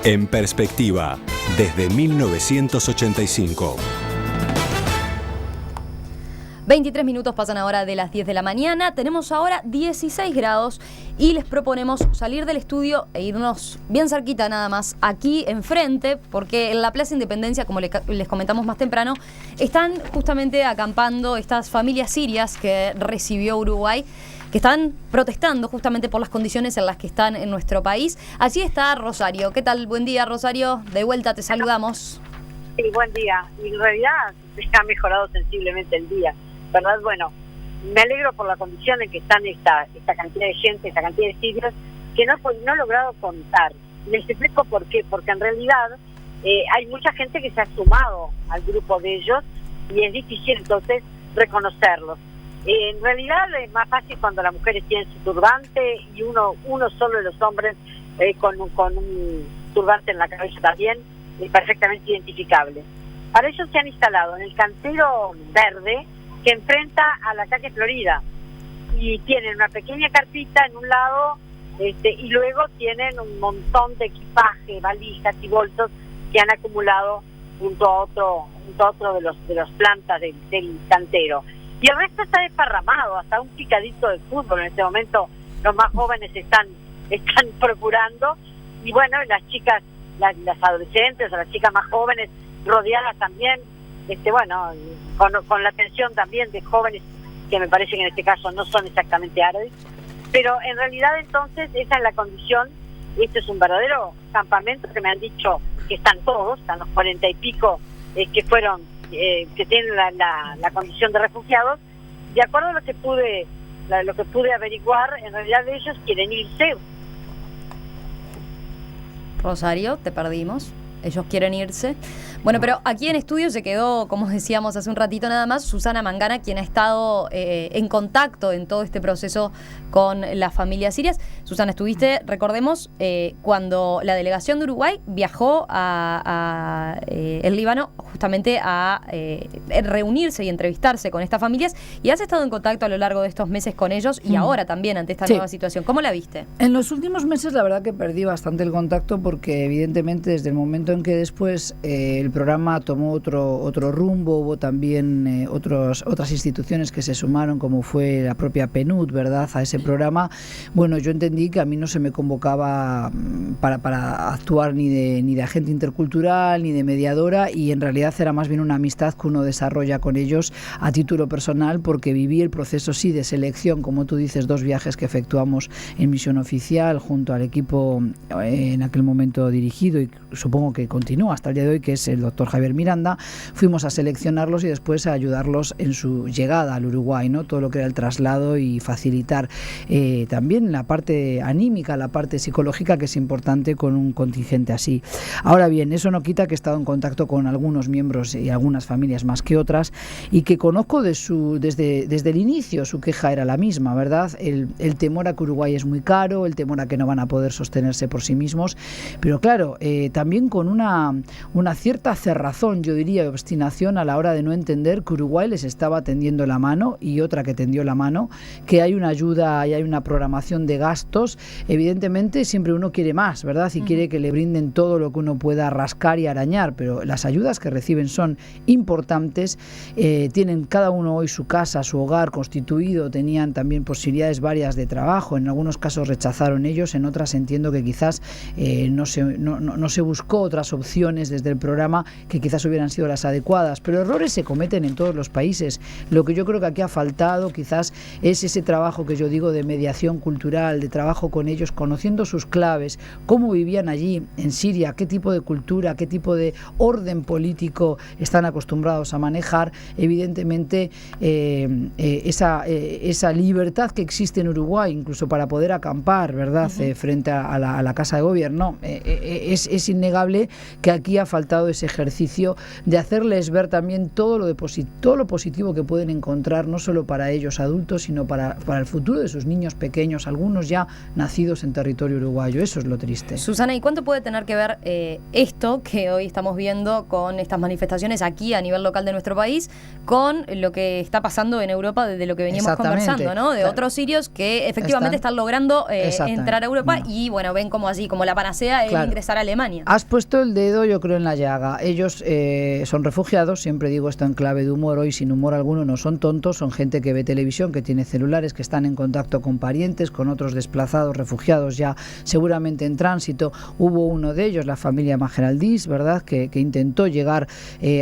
En perspectiva, desde 1985. 23 minutos pasan ahora de las 10 de la mañana, tenemos ahora 16 grados y les proponemos salir del estudio e irnos bien cerquita nada más, aquí enfrente, porque en la Plaza Independencia, como les comentamos más temprano, están justamente acampando estas familias sirias que recibió Uruguay, que están protestando justamente por las condiciones en las que están en nuestro país. Allí está Rosario. ¿Qué tal? Buen día, Rosario. De vuelta te saludamos. Sí, buen día. Y en realidad ha mejorado sensiblemente el día, ¿verdad? Bueno, me alegro por la condición en que están esta cantidad de gente, esta cantidad de sirios, que no he logrado contar. Les explico por qué. Porque en realidad hay mucha gente que se ha sumado al grupo de ellos y es difícil entonces reconocerlos. En realidad es más fácil cuando las mujeres tienen su turbante y uno solo de los hombres con un turbante en la cabeza también, perfectamente identificable. Para ello se han instalado en el cantero verde que enfrenta a la calle Florida y tienen una pequeña carpita en un lado y luego tienen un montón de equipaje, valijas y bolsos que han acumulado junto a otro de las plantas del cantero. Y el resto está desparramado, hasta un picadito de fútbol en este momento los más jóvenes están procurando, y bueno, las chicas, las adolescentes o las chicas más jóvenes rodeadas también, con la atención también de jóvenes que me parece que en este caso no son exactamente árabes, pero en realidad entonces esa es la condición. Este es un verdadero campamento que me han dicho que están los 40 y pico que fueron, que tienen la condición de refugiados. De acuerdo a lo que pude averiguar, en realidad ellos quieren irse. Rosario, te perdimos. Ellos quieren irse. Bueno, pero aquí en estudio se quedó, como decíamos hace un ratito nada más, Susana Mangana, quien ha estado en contacto en todo este proceso con las familias sirias. Susana, estuviste, recordemos, cuando la delegación de Uruguay viajó a el Líbano justamente a reunirse y entrevistarse con estas familias, y has estado en contacto a lo largo de estos meses con ellos y ahora también ante esta nueva situación. ¿Cómo la viste? En los últimos meses la verdad que perdí bastante el contacto, porque evidentemente desde el momento en que después el programa tomó otro rumbo, hubo también otras instituciones que se sumaron, como fue la propia PNUD, ¿verdad?, a ese programa. Bueno, yo entendí que a mí no se me convocaba para actuar ni de agente intercultural ni de mediadora, y en realidad era más bien una amistad que uno desarrolla con ellos a título personal, porque viví el proceso sí de selección, como tú dices, 2 viajes que efectuamos en misión oficial junto al equipo en aquel momento dirigido, y supongo que continúa hasta el día de hoy, que es el doctor Javier Miranda. Fuimos a seleccionarlos y después a ayudarlos en su llegada al Uruguay, ¿no? Todo lo que era el traslado y facilitar también la parte anímica, la parte psicológica, que es importante con un contingente así. Ahora bien, eso no quita que he estado en contacto con algunos miembros y algunas familias más que otras, y que conozco desde el inicio su queja era la misma, ¿verdad? El temor a que Uruguay es muy caro, el temor a que no van a poder sostenerse por sí mismos, pero claro, también con una cierta cerrazón, yo diría, obstinación a la hora de no entender que Uruguay les estaba tendiendo la mano, y otra que tendió la mano, que hay una ayuda y hay una programación de gastos. Evidentemente siempre uno quiere más, ¿verdad? Y quiere que le brinden todo lo que uno pueda rascar y arañar, pero las ayudas que reciben son importantes. Tienen cada uno hoy su casa, su hogar constituido, tenían también posibilidades varias de trabajo. En algunos casos rechazaron ellos, en otras entiendo que quizás no se buscó otras opciones desde el programa que quizás hubieran sido las adecuadas, pero errores se cometen en todos los países. Lo que yo creo que aquí ha faltado quizás es ese trabajo que yo digo de mediación cultural, de trabajo con ellos, conociendo sus claves, cómo vivían allí en Siria, qué tipo de cultura, qué tipo de orden político están acostumbrados a manejar. Evidentemente esa libertad que existe en Uruguay, incluso para poder acampar, ¿verdad?, frente a la Casa de Gobierno, es innegable, parece que aquí ha faltado ese ejercicio de hacerles ver también todo lo positivo que pueden encontrar, no solo para ellos adultos, sino para el futuro de sus niños pequeños, algunos ya nacidos en territorio uruguayo. Eso es lo triste. Susana, ¿y cuánto puede tener que ver esto que hoy estamos viendo con estas manifestaciones aquí a nivel local de nuestro país con lo que está pasando en Europa, de lo que veníamos conversando, ¿no? De otros sirios que efectivamente están logrando entrar a Europa y bueno, ven como allí, como la panacea el ingresar a Alemania. Has puesto el dedo, yo creo, en la llaga. Ellos son refugiados, siempre digo esto en clave de humor, hoy sin humor alguno, no son tontos, son gente que ve televisión, que tiene celulares, que están en contacto con parientes, con otros desplazados, refugiados ya seguramente en tránsito. Hubo uno de ellos, la familia Mageraldís, ¿verdad?, que intentó llegar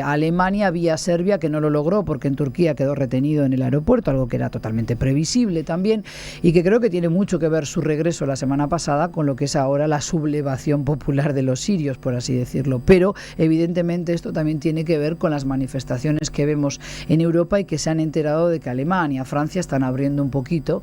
a Alemania vía Serbia, que no lo logró porque en Turquía quedó retenido en el aeropuerto, algo que era totalmente previsible también, y que creo que tiene mucho que ver su regreso la semana pasada con lo que es ahora la sublevación popular de los sirios, por así decirlo. Pero evidentemente esto también tiene que ver con las manifestaciones que vemos en Europa y que se han enterado de que Alemania, Francia están abriendo un poquito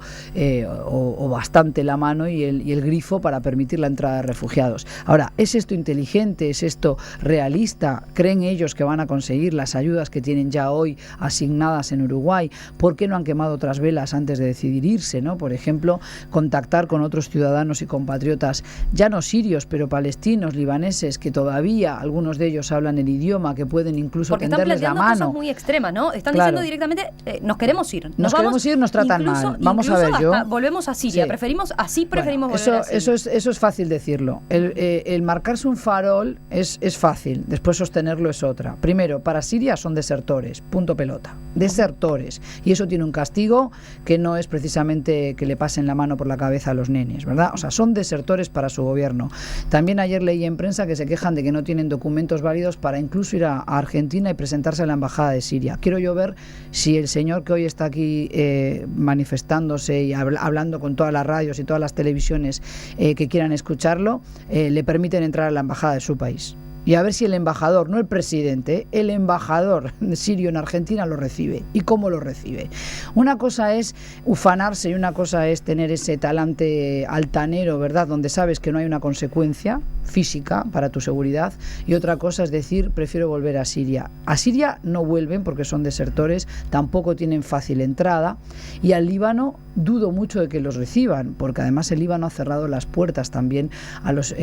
o bastante la mano y el grifo para permitir la entrada de refugiados. Ahora, ¿es esto inteligente? ¿Es esto realista? ¿Creen ellos que van a conseguir las ayudas que tienen ya hoy asignadas en Uruguay? ¿Por qué no han quemado otras velas antes de decidir irse, ¿no? Por ejemplo, contactar con otros ciudadanos y compatriotas, ya no sirios, pero palestinos, libaneses, que todavía algunos de ellos hablan el idioma, que pueden incluso tenderles la mano. Porque están planteando cosas muy extremas, ¿no? Están diciendo directamente, nos queremos ir. Nos queremos ir, nos tratan mal. Vamos a ver, volvemos a Siria, preferimos volver a Siria. Eso es fácil decirlo. El marcarse un farol es fácil, después sostenerlo es otra. Primero, para Siria son desertores, punto pelota. Desertores. Y eso tiene un castigo que no es precisamente que le pasen la mano por la cabeza a los nenes, ¿verdad? O sea, son desertores para su gobierno. También ayer leí en prensa que se quejan de que no tienen documentos válidos para incluso ir a Argentina y presentarse a la embajada de Siria. Quiero yo ver si el señor que hoy está aquí manifestándose y hablando con todas las radios y todas las televisiones que quieran escucharlo, le permiten entrar a la embajada de su país. Y a ver si el embajador, no el presidente, el embajador sirio en Argentina lo recibe. ¿Y cómo lo recibe? Una cosa es ufanarse y una cosa es tener ese talante altanero, ¿verdad?, donde sabes que no hay una consecuencia física para tu seguridad, y otra cosa es decir, prefiero volver a Siria. A Siria no vuelven porque son desertores, tampoco tienen fácil entrada, y al Líbano dudo mucho de que los reciban, porque además el Líbano ha cerrado las puertas también a los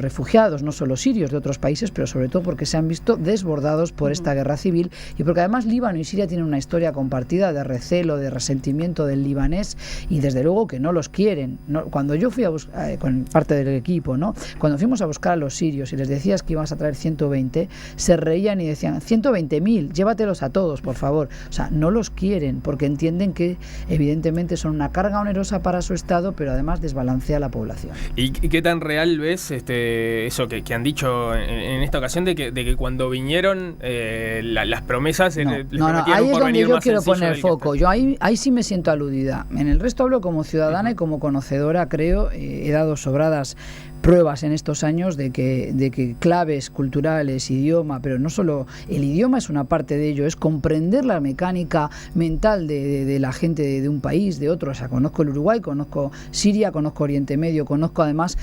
refugiados, no solo sirios de otros países, pero sobre todo porque se han visto desbordados por esta guerra civil, y porque además Líbano y Siria tienen una historia compartida de recelo, de resentimiento del libanés, y desde luego que no los quieren, ¿no? Cuando yo fui a buscar, con parte del equipo, ¿no?, cuando fuimos a buscar a los sirios y les decías que ibas a traer 120, se reían y decían 120.000, llévatelos a todos, por favor. O sea, no los quieren porque entienden que evidentemente son una carga onerosa para su Estado, pero además desbalancea la población. ¿Y qué tan real ves eso que han dicho en esta ocasión de que cuando vinieron las promesas les prometieron ahí es donde yo quiero poner foco. Yo ahí sí me siento aludida. En el resto hablo como ciudadana y como conocedora, creo, he dado sobradas pruebas en estos años de que claves culturales, idioma, pero no solo el idioma es una parte de ello, es comprender la mecánica mental de la gente de un país, de otro. O sea, conozco el Uruguay, conozco Siria, conozco Oriente Medio, conozco además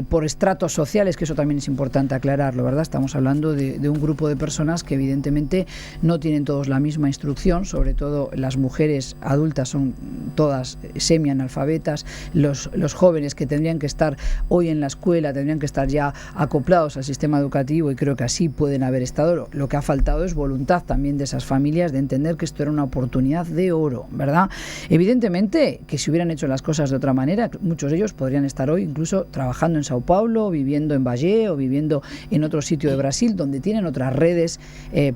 por estratos sociales, que eso también es importante aclararlo, ¿verdad? Estamos hablando de un grupo de personas que evidentemente no tienen todos la misma instrucción, sobre todo las mujeres adultas son todas semianalfabetas, los jóvenes que tendrían que estar hoy en la escuela tendrían que estar ya acoplados al sistema educativo, y creo que así pueden haber estado. Lo que ha faltado es voluntad también de esas familias de entender que esto era una oportunidad de oro, ¿verdad? Evidentemente que si hubieran hecho las cosas de otra manera, muchos de ellos podrían estar hoy incluso trabajando en Sao Paulo, viviendo en Valle o viviendo en otro sitio de Brasil donde tienen otras redes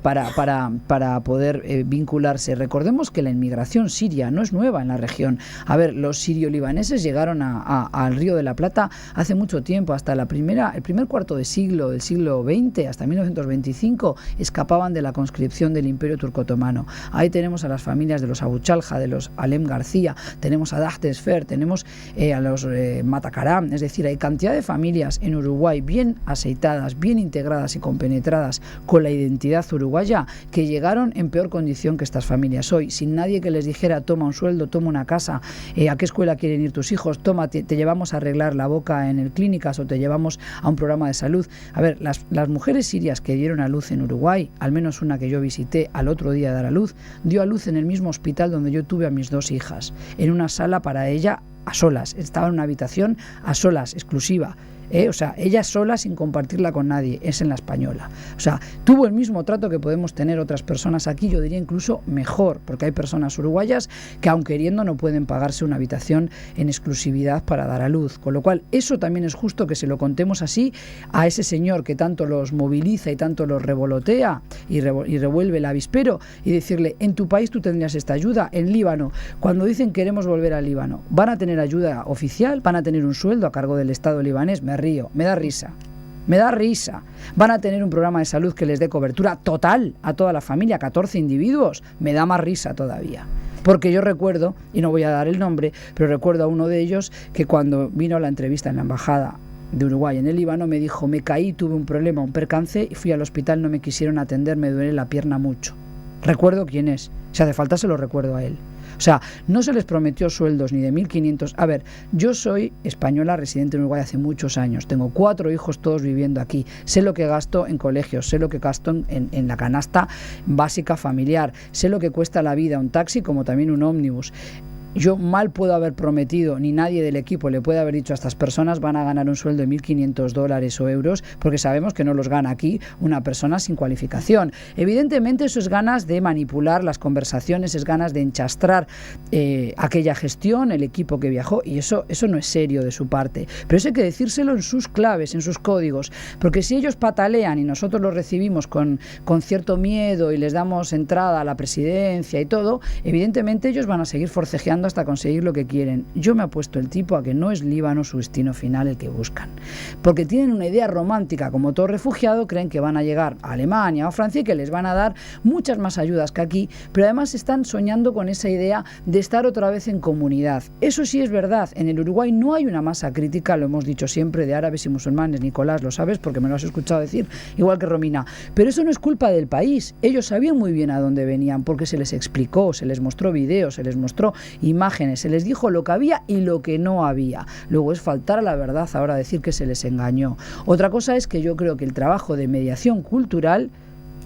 para poder vincularse. Recordemos que la inmigración siria no es nueva en la región. A ver, los sirio-libaneses llegaron al Río de la Plata hace mucho tiempo, hasta el primer cuarto de siglo del siglo XX, hasta 1925, escapaban de la conscripción del Imperio Turco-Otomano. Ahí tenemos a las familias de los Abu Chalha, de los Alem García, tenemos a Dahtesfer, tenemos a los Matacaram, es decir, hay cantidad de familias en Uruguay bien aceitadas, bien integradas y compenetradas con la identidad uruguaya, que llegaron en peor condición que estas familias hoy, sin nadie que les dijera toma un sueldo, toma una casa, a qué escuela quieren ir tus hijos, toma, te llevamos a arreglar la boca en el clínica, ayudas o te llevamos a un programa de salud. A ver, las mujeres sirias que dieron a luz en Uruguay, al menos una que yo visité al otro día de dar a luz, dio a luz en el mismo hospital donde yo tuve a mis 2 hijas, en una sala para ella a solas, estaba en una habitación a solas, exclusiva. O sea, ella sola sin compartirla con nadie, es en La Española. O sea, tuvo el mismo trato que podemos tener otras personas aquí, yo diría incluso mejor, porque hay personas uruguayas que aun queriendo no pueden pagarse una habitación en exclusividad para dar a luz. Con lo cual, eso también es justo que se lo contemos así a ese señor que tanto los moviliza y tanto los revolotea y revuelve el avispero, y decirle, en tu país tú tendrías esta ayuda, en Líbano, cuando dicen queremos volver al Líbano, van a tener ayuda oficial, van a tener un sueldo a cargo del Estado libanés, me río, me da risa. Van a tener un programa de salud que les dé cobertura total a toda la familia, 14 individuos, me da más risa todavía. Porque yo recuerdo, y no voy a dar el nombre, pero recuerdo a uno de ellos que cuando vino a la entrevista en la embajada de Uruguay en el Líbano me dijo, me caí, tuve un problema, un percance y fui al hospital, no me quisieron atender, me duele la pierna mucho. Recuerdo quién es, si hace falta se lo recuerdo a él. O sea, no se les prometió sueldos ni de 1.500. A ver, yo soy española residente en Uruguay hace muchos años. Tengo 4 hijos todos viviendo aquí. Sé lo que gasto en colegios, sé lo que gasto en la canasta básica familiar. Sé lo que cuesta la vida un taxi como también un ómnibus. Yo mal puedo haber prometido, ni nadie del equipo le puede haber dicho a estas personas van a ganar un sueldo de $1.500 o euros, porque sabemos que no los gana aquí una persona sin cualificación. Evidentemente eso es ganas de manipular las conversaciones, es ganas de enchastrar aquella gestión, el equipo que viajó, y eso no es serio de su parte. Pero eso hay que decírselo en sus claves, en sus códigos, porque si ellos patalean y nosotros los recibimos con cierto miedo y les damos entrada a la presidencia y todo, evidentemente ellos van a seguir forcejeando hasta conseguir lo que quieren. Yo me apuesto el tipo a que no es Líbano su destino final el que buscan, porque tienen una idea romántica, como todo refugiado, creen que van a llegar a Alemania o Francia y que les van a dar muchas más ayudas que aquí, pero además están soñando con esa idea de estar otra vez en comunidad. Eso sí es verdad, en el Uruguay no hay una masa crítica, lo hemos dicho siempre, de árabes y musulmanes. Nicolás, lo sabes porque me lo has escuchado decir, igual que Romina, pero eso no es culpa del país. Ellos sabían muy bien a dónde venían porque se les explicó, se les mostró videos, se les mostró imágenes, se les dijo lo que había y lo que no había. Luego es faltar a la verdad ahora decir que se les engañó. Otra cosa es que yo creo que el trabajo de mediación cultural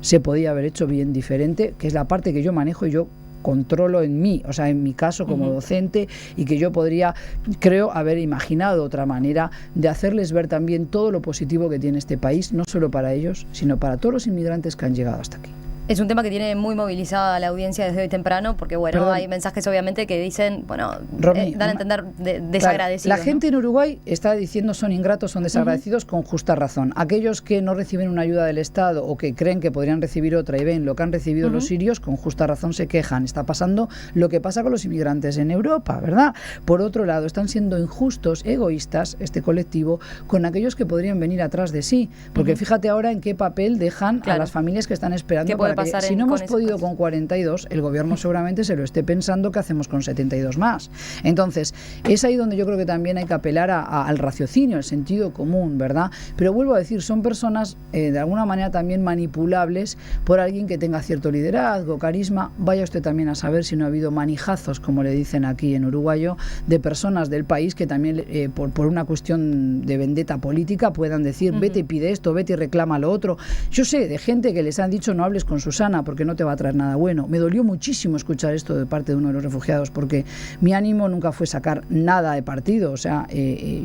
se podía haber hecho bien diferente, que es la parte que yo manejo y yo controlo en mí, o sea, en mi caso como docente, y que yo podría, creo, haber imaginado otra manera de hacerles ver también todo lo positivo que tiene este país, no solo para ellos, sino para todos los inmigrantes que han llegado hasta aquí. Es un tema que tiene muy movilizada a la audiencia desde hoy temprano, porque bueno, Perdón. hay mensajes obviamente que dicen, bueno, Romy, dan a entender desagradecidos. La gente en Uruguay está diciendo son ingratos, son desagradecidos con justa razón. Aquellos que no reciben una ayuda del Estado o que creen que podrían recibir otra y ven lo que han recibido los sirios, con justa razón se quejan. Está pasando lo que pasa con los inmigrantes en Europa, ¿verdad? Por otro lado, están siendo injustos, egoístas, este colectivo, con aquellos que podrían venir atrás de sí. Porque fíjate ahora en qué papel dejan a las familias que están esperando para que, si no hemos podido con 42, el gobierno seguramente se lo esté pensando qué hacemos con 72 más. Entonces, es ahí donde yo creo que también hay que apelar al raciocinio, al sentido común, ¿verdad? Pero vuelvo a decir, son personas de alguna manera también manipulables por alguien que tenga cierto liderazgo, carisma. Vaya usted también a saber si no ha habido manijazos, como le dicen aquí en uruguayo, de personas del país que también por una cuestión de vendetta política puedan decir, vete y pide esto, vete y reclama lo otro. Yo sé de gente que les han dicho no hables con Susana porque no te va a traer nada bueno. Me dolió muchísimo escuchar esto de parte de uno de los refugiados, porque mi ánimo nunca fue sacar nada de partido. O sea,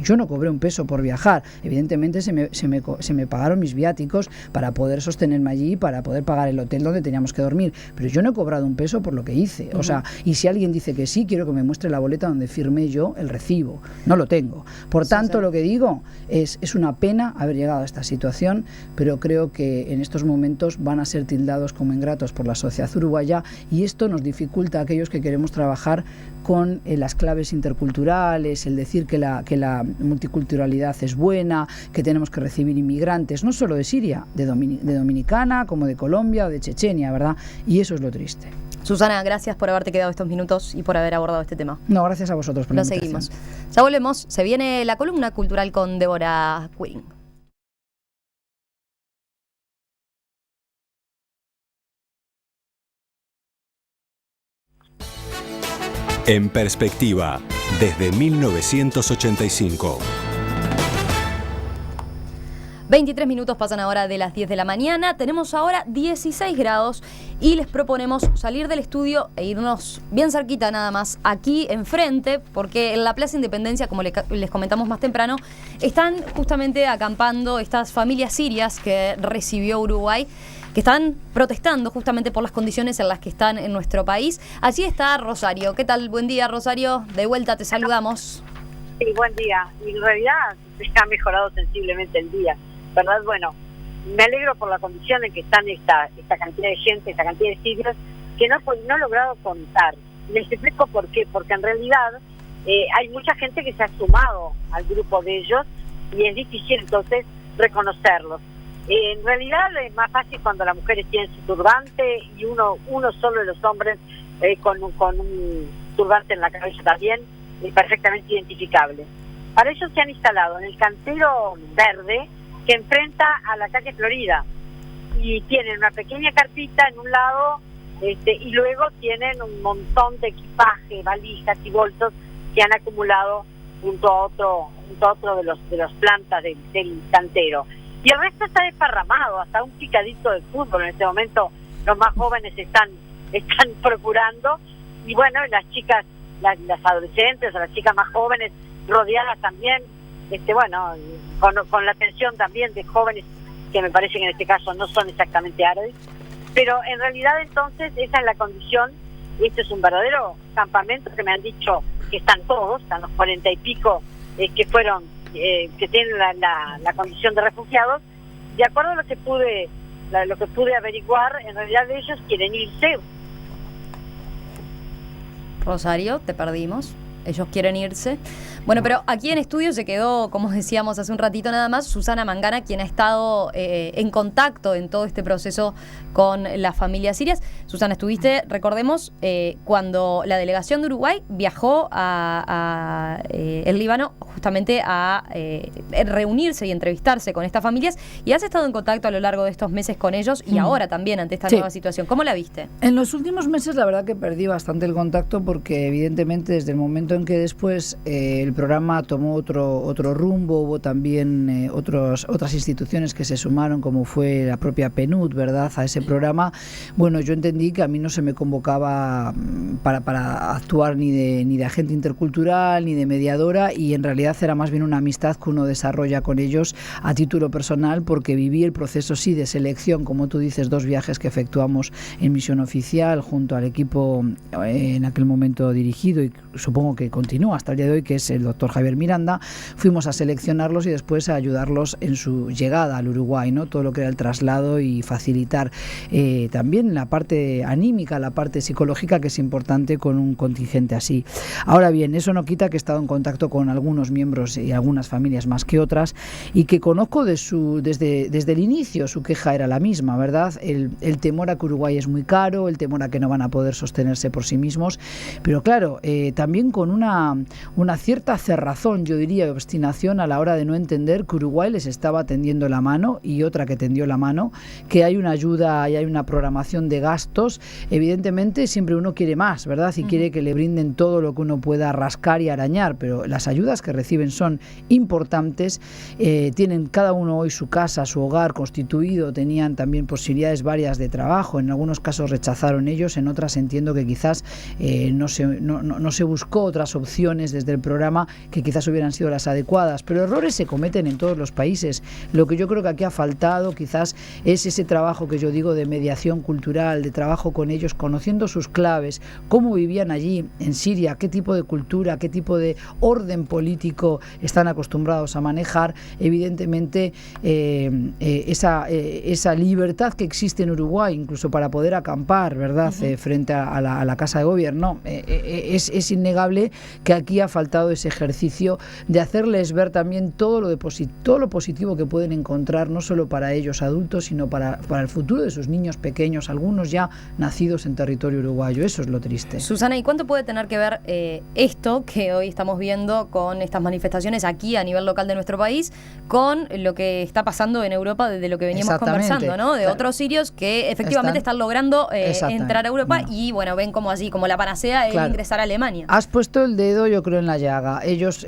yo no cobré un peso por viajar. Evidentemente se me pagaron mis viáticos para poder sostenerme allí, para poder pagar el hotel donde teníamos que dormir, pero yo no he cobrado un peso por lo que hice. O sea, y si alguien dice que sí, quiero que me muestre la boleta donde firmé yo el recibo. No lo tengo. Por tanto, lo que digo es una pena haber llegado a esta situación, pero creo que en estos momentos van a ser tildados como ingratos por la sociedad uruguaya, y esto nos dificulta a aquellos que queremos trabajar con las claves interculturales, el decir que la multiculturalidad es buena, que tenemos que recibir inmigrantes, no solo de Siria, de Dominicana, como de Colombia o de Chechenia, ¿verdad? Y eso es lo triste. Susana, gracias por haberte quedado estos minutos y por haber abordado este tema. No, gracias a vosotros por la invitación. Lo seguimos. Ya volvemos. Se viene la columna cultural con Débora Quirin. En perspectiva, desde 1985. 23 minutos pasan ahora de las 10 de la mañana. Tenemos ahora 16 grados y les proponemos salir del estudio e irnos bien cerquita nada más, aquí enfrente, porque en la Plaza Independencia, como les comentamos más temprano, están justamente acampando estas familias sirias que recibió Uruguay, que están protestando justamente por las condiciones en las que están en nuestro país. Allí está Rosario. ¿Qué tal? Buen día, Rosario. De vuelta te saludamos. Sí, buen día. Y en realidad ha mejorado sensiblemente el día, ¿verdad? Bueno, me alegro por la condición en que están esta cantidad de gente, esta cantidad de sirios, que no he logrado contar. Les explico por qué. Porque en realidad hay mucha gente que se ha sumado al grupo de ellos y es difícil entonces reconocerlos. En realidad es más fácil cuando las mujeres tienen su turbante y uno solo de los hombres con un turbante en la cabeza también, perfectamente identificable. Para ello se han instalado en el cantero verde que enfrenta a la calle Florida y tienen una pequeña carpita en un lado y luego tienen un montón de equipaje, valijas y bolsos que han acumulado junto a otro de las plantas del cantero. Y el resto está desparramado, hasta un picadito de fútbol en este momento los más jóvenes están procurando, y bueno, las chicas, las adolescentes o las chicas más jóvenes rodeadas también, con la atención también de jóvenes que me parece que en este caso no son exactamente árabes, pero en realidad entonces esa es la condición. Este es un verdadero campamento que me han dicho que están los 40 y pico que fueron, que tienen la condición de refugiados. De acuerdo a lo que pude averiguar, en realidad ellos quieren irse. Rosario, te perdimos. Ellos quieren irse. Bueno, pero aquí en estudio se quedó, como decíamos hace un ratito nada más, Susana Mangana, quien ha estado en contacto en todo este proceso con las familias sirias. Susana, estuviste, recordemos, cuando la delegación de Uruguay viajó a el Líbano justamente a reunirse y entrevistarse con estas familias, y has estado en contacto a lo largo de estos meses con ellos y ahora también ante esta nueva situación. ¿Cómo la viste? En los últimos meses la verdad que perdí bastante el contacto porque evidentemente desde el momento en que después el programa tomó otro rumbo, hubo también otras instituciones que se sumaron, como fue la propia PNUD, ¿verdad?, a ese programa. Bueno, yo entendí que a mí no se me convocaba para actuar ni de agente intercultural ni de mediadora, y en realidad era más bien una amistad que uno desarrolla con ellos a título personal, porque viví el proceso sí de selección, como tú dices, 2 viajes que efectuamos en misión oficial junto al equipo en aquel momento dirigido, y supongo que continúa hasta el día de hoy, que es el doctor Javier Miranda. Fuimos a seleccionarlos y después a ayudarlos en su llegada al Uruguay, ¿no? Todo lo que era el traslado y facilitar también la parte anímica, la parte psicológica, que es importante con un contingente así. Ahora bien, eso no quita que he estado en contacto con algunos miembros y algunas familias más que otras, y que conozco desde el inicio su queja era la misma, ¿verdad? El temor a que Uruguay es muy caro, el temor a que no van a poder sostenerse por sí mismos, pero claro, también con una cierta cerrazón, yo diría, de obstinación a la hora de no entender que Uruguay les estaba tendiendo la mano, y otra que tendió la mano, que hay una ayuda y hay una programación de gastos. Evidentemente siempre uno quiere más, ¿verdad? Y quiere que le brinden todo lo que uno pueda rascar y arañar, pero las ayudas que reciben son importantes. Tienen cada uno hoy su casa, su hogar constituido, tenían también posibilidades varias de trabajo. En algunos casos rechazaron ellos, en otras entiendo que quizás no se buscó otras opciones desde el programa que quizás hubieran sido las adecuadas, pero errores se cometen en todos los países. Lo que yo creo que aquí ha faltado quizás es ese trabajo que yo digo de mediación cultural, de trabajo con ellos, conociendo sus claves, cómo vivían allí en Siria, qué tipo de cultura, qué tipo de orden político están acostumbrados a manejar. Evidentemente esa libertad que existe en Uruguay, incluso para poder acampar, ¿verdad?, frente a la Casa de Gobierno, es innegable que aquí ha faltado ese ejercicio de hacerles ver también todo lo positivo que pueden encontrar, no solo para ellos adultos, sino para el futuro de sus niños pequeños, algunos ya nacidos en territorio uruguayo. Eso es lo triste. Susana, ¿y cuánto puede tener que ver esto que hoy estamos viendo con estas manifestaciones aquí a nivel local de nuestro país con lo que está pasando en Europa, desde lo que veníamos conversando, ¿no? De otros sirios que efectivamente están logrando entrar a Europa y bueno, ven como así, como la panacea el ingresar a Alemania. Has puesto el dedo, yo creo, en la llaga. ellos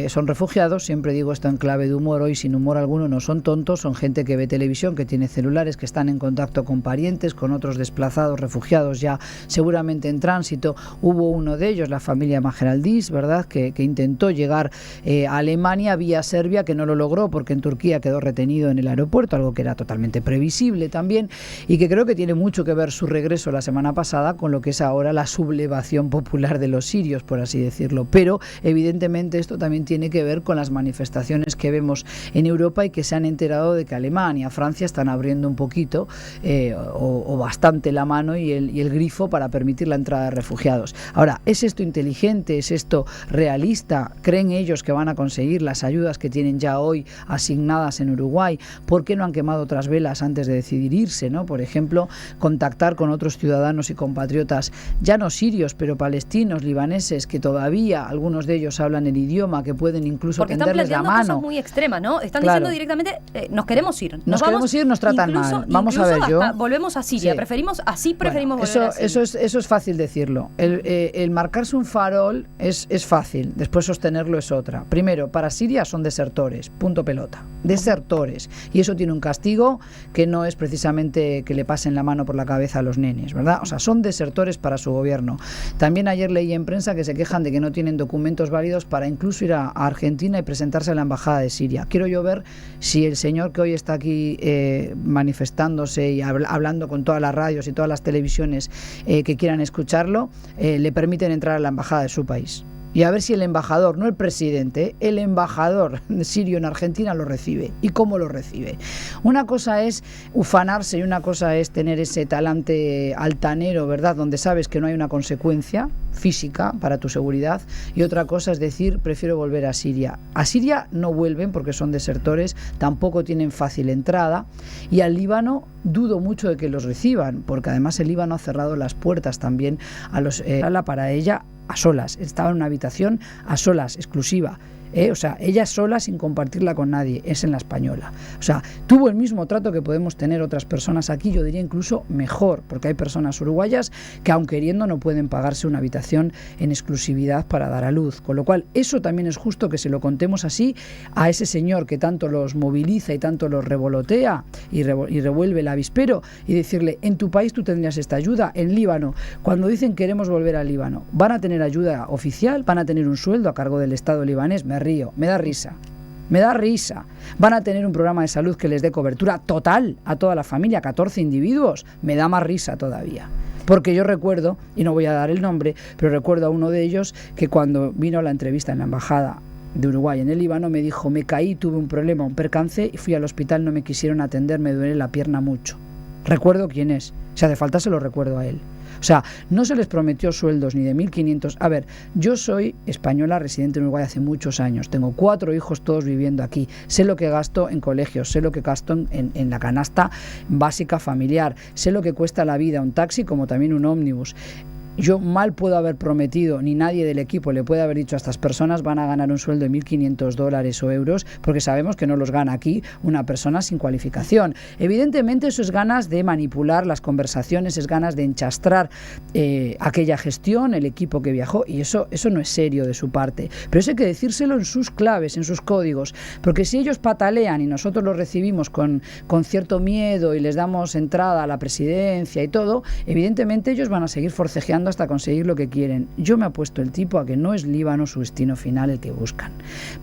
son refugiados, siempre digo esto en clave de humor hoy, sin humor alguno, no son tontos, son gente que ve televisión, que tiene celulares, que están en contacto con parientes, con otros desplazados, refugiados ya seguramente en tránsito. Hubo uno de ellos, la familia Mageraldís, ¿verdad?, que intentó llegar a Alemania vía Serbia, que no lo logró porque en Turquía quedó retenido en el aeropuerto, algo que era totalmente previsible también, y que creo que tiene mucho que ver su regreso la semana pasada con lo que es ahora la sublevación popular de los sirios, por así decirlo. Pero evidentemente esto también tiene que ver con las manifestaciones que vemos en Europa y que se han enterado de que Alemania, Francia están abriendo un poquito o bastante la mano y el grifo para permitir la entrada de refugiados. Ahora, ¿es esto inteligente? ¿Es esto realista? ¿Creen ellos que van a conseguir las ayudas que tienen ya hoy asignadas en Uruguay? ¿Por qué no han quemado otras velas antes de decidir irse, ¿no? Por ejemplo, contactar con otros ciudadanos y compatriotas, ya no sirios, pero palestinos, libaneses, que todavía algunos de ellos hablan el idioma, que pueden incluso tenderles la mano. Porque están planteando cosas muy extremas, ¿no? Están claro. diciendo directamente, nos queremos ir. Nos queremos ir, nos tratan mal. Vamos a ver, volvemos a Siria, sí. preferimos volver a Siria. Eso es fácil decirlo. El marcarse un farol es fácil, después sostenerlo es otra. Primero, para Siria son desertores, punto pelota. Desertores. Y eso tiene un castigo que no es precisamente que le pasen la mano por la cabeza a los nenes, ¿verdad? O sea, son desertores para su gobierno. También ayer leí en prensa que se quejan de que no tienen documentos válidos para incluso ir a Argentina y presentarse a la embajada de Siria. Quiero yo ver si el señor que hoy está aquí manifestándose y hablando con todas las radios y todas las televisiones que quieran escucharlo, le permiten entrar a la embajada de su país. Y a ver si el embajador, no el presidente, el embajador sirio en Argentina lo recibe. ¿Y cómo lo recibe? Una cosa es ufanarse y una cosa es tener ese talante altanero, ¿verdad?, donde sabes que no hay una consecuencia física para tu seguridad. Y otra cosa es decir, prefiero volver a Siria. A Siria no vuelven porque son desertores, tampoco tienen fácil entrada. Y al Líbano dudo mucho de que los reciban, porque además el Líbano ha cerrado las puertas también a los para ella a solas. Estaba en una habitación a solas, exclusiva. O sea, ella sola sin compartirla con nadie, es en La Española. O sea, tuvo el mismo trato que podemos tener otras personas aquí, yo diría incluso mejor, porque hay personas uruguayas que aun queriendo no pueden pagarse una habitación en exclusividad para dar a luz. Con lo cual, eso también es justo que se lo contemos así a ese señor que tanto los moviliza y tanto los revolotea y revuelve el avispero, y decirle, en tu país tú tendrías esta ayuda. En Líbano, cuando dicen queremos volver al Líbano, ¿van a tener ayuda oficial? ¿Van a tener un sueldo a cargo del Estado libanés? Me da risa. ¿Van a tener un programa de salud que les dé cobertura total a toda la familia, 14 individuos? Me da más risa todavía. Porque yo recuerdo, y no voy a dar el nombre, pero recuerdo a uno de ellos que cuando vino a la entrevista en la embajada de Uruguay en el Líbano me dijo, me caí, tuve un problema, un percance y fui al hospital, no me quisieron atender, me duele la pierna mucho. Recuerdo quién es, si hace falta se lo recuerdo a él. O sea, no se les prometió sueldos ni de 1.500. A ver, yo soy española residente en Uruguay hace muchos años. Tengo 4 hijos todos viviendo aquí. Sé lo que gasto en colegios, sé lo que gasto en la canasta básica familiar. Sé lo que cuesta la vida un taxi como también un ómnibus. Yo mal puedo haber prometido, ni nadie del equipo le puede haber dicho a estas personas van a ganar un sueldo de $1.500 o euros, porque sabemos que no los gana aquí una persona sin cualificación. Evidentemente eso es ganas de manipular las conversaciones, es ganas de enchastrar aquella gestión, el equipo que viajó, y eso no es serio de su parte. Pero eso hay que decírselo en sus claves, en sus códigos, porque si ellos patalean y nosotros los recibimos con cierto miedo y les damos entrada a la presidencia y todo, evidentemente ellos van a seguir forcejeando hasta conseguir lo que quieren. Yo me apuesto el tipo a que no es Líbano su destino final el que buscan,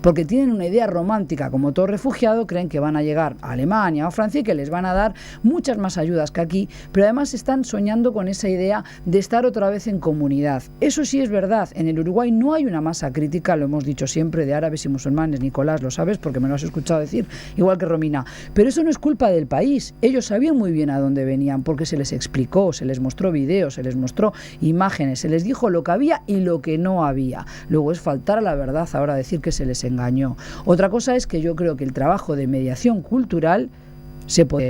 porque tienen una idea romántica, como todo refugiado, creen que van a llegar a Alemania o a Francia y que les van a dar muchas más ayudas que aquí, pero además están soñando con esa idea de estar otra vez en comunidad. Eso sí es verdad, en el Uruguay no hay una masa crítica, lo hemos dicho siempre, de árabes y musulmanes. Nicolás, lo sabes porque me lo has escuchado decir, igual que Romina, pero eso no es culpa del país. Ellos sabían muy bien a dónde venían porque se les explicó, se les mostró videos, se les mostró imágenes, se les dijo lo que había y lo que no había. Luego es faltar a la verdad ahora decir que se les engañó. Otra cosa es que yo creo que el trabajo de mediación cultural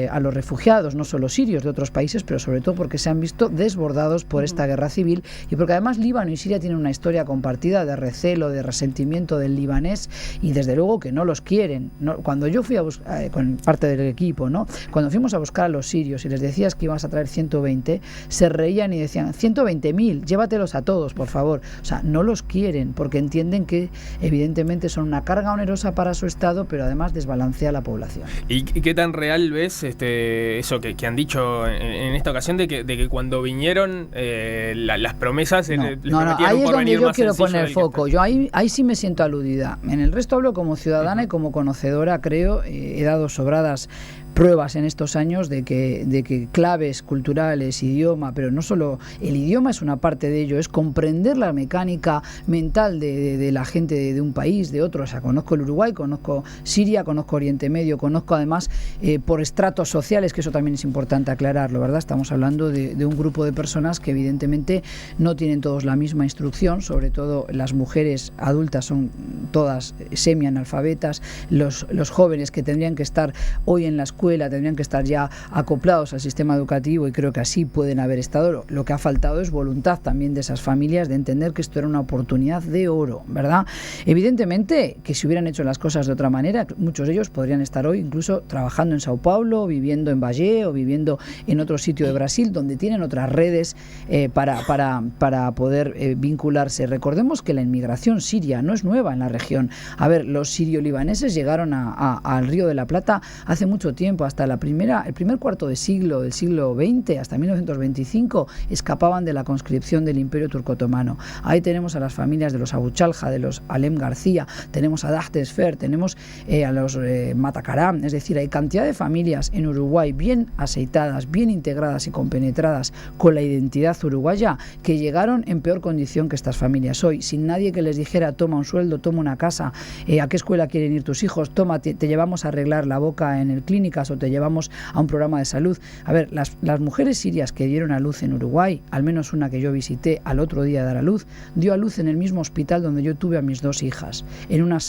a los refugiados, no solo sirios de otros países, pero sobre todo porque se han visto desbordados por esta guerra civil y porque además Líbano y Siria tienen una historia compartida de recelo, de resentimiento del libanés y desde luego que no los quieren. Cuando yo fui a buscar, con parte del equipo, ¿no? Cuando fuimos a buscar a los sirios y les decías que ibas a traer 120, se reían y decían 120.000, llévatelos a todos, por favor. O sea, no los quieren porque entienden que evidentemente son una carga onerosa para su Estado, pero además desbalancea la población. ¿Y qué tan real ves eso que han dicho en esta ocasión de que cuando vinieron las promesas no, ahí es donde yo quiero poner foco. Yo ahí sí me siento aludida. En el resto hablo como ciudadana y como conocedora, creo, he dado sobradas pruebas en estos años de que claves culturales, idioma, pero no solo el idioma es una parte de ello, es comprender la mecánica mental de la gente de un país, de otro. O sea, conozco el Uruguay, conozco Siria, conozco Oriente Medio, conozco además por estratos sociales, que eso también es importante aclararlo, ¿verdad? Estamos hablando de un grupo de personas que evidentemente no tienen todos la misma instrucción, sobre todo las mujeres adultas son todas semianalfabetas, los jóvenes que tendrían que estar hoy en la escuela tendrían que estar ya acoplados al sistema educativo y creo que así pueden haber estado. Lo que ha faltado es voluntad también de esas familias de entender que esto era una oportunidad de oro, ¿verdad? Evidentemente que si hubieran hecho las cosas de otra manera, muchos de ellos podrían estar hoy incluso trabajando en Sao Paulo, viviendo en Valle o viviendo en otro sitio de Brasil donde tienen otras redes para poder vincularse. Recordemos que la inmigración siria no es nueva en la región. A ver, los sirio-libaneses llegaron al Río de la Plata hace mucho tiempo, hasta el primer cuarto de siglo, del siglo XX, hasta 1925, escapaban de la conscripción del Imperio Turco-Otomano. Ahí tenemos a las familias de los Abu Chalha, de los Alem García, tenemos a Dahtesfer, tenemos a los Matacaram, es decir, hay cantidad de familias en Uruguay bien aceitadas, bien integradas y compenetradas con la identidad uruguaya que llegaron en peor condición que estas familias hoy, sin nadie que les dijera toma un sueldo, toma una casa, a qué escuela quieren ir tus hijos, toma, te llevamos a arreglar la boca en el clínicas o te llevamos a un programa de salud. A ver, las mujeres sirias que dieron a luz en Uruguay, al menos una que yo visité al otro día de dar a luz, dio a luz en el mismo hospital donde yo tuve a mis 2 hijas, en una